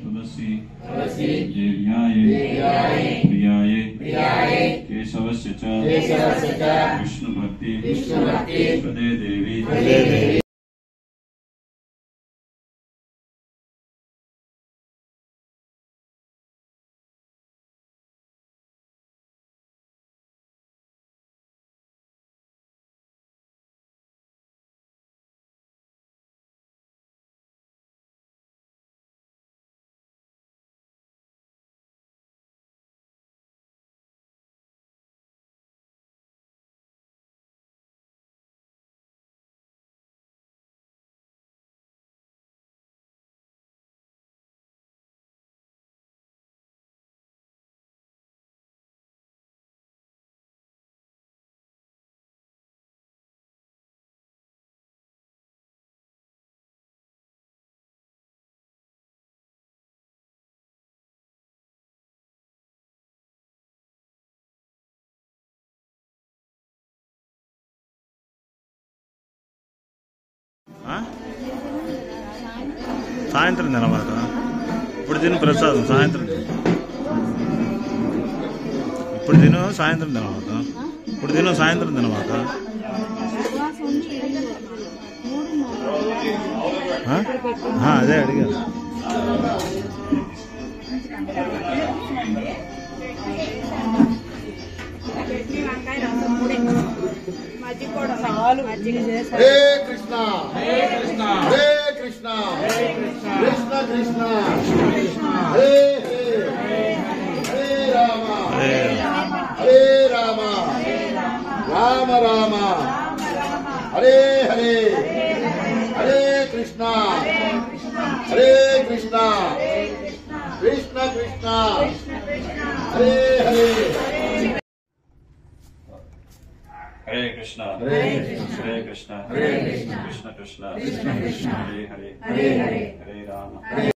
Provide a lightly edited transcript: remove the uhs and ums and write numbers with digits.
तुलसी देव्याय प्रियाय केशवस्य च विष्णुभक्ति प्रदे देवी సాయంత్రం తినమాట ఇప్పుడు తిను ప్రసాదం సాయంత్రం ఇప్పుడు తిను సాయంత్రం తినమాట ఇప్పుడు తిను సాయంత్రం తినమాట అదే అడిగా हरे कृष्णा हरे कृष्णा कृष्णा कृष्णा हरे राम राम राम हरे हरे हरे कृष्णा कृष्णा कृष्णा हरे हरे हरे कृष्णा कृष्ण कृष्ण हरे हरे हरे राम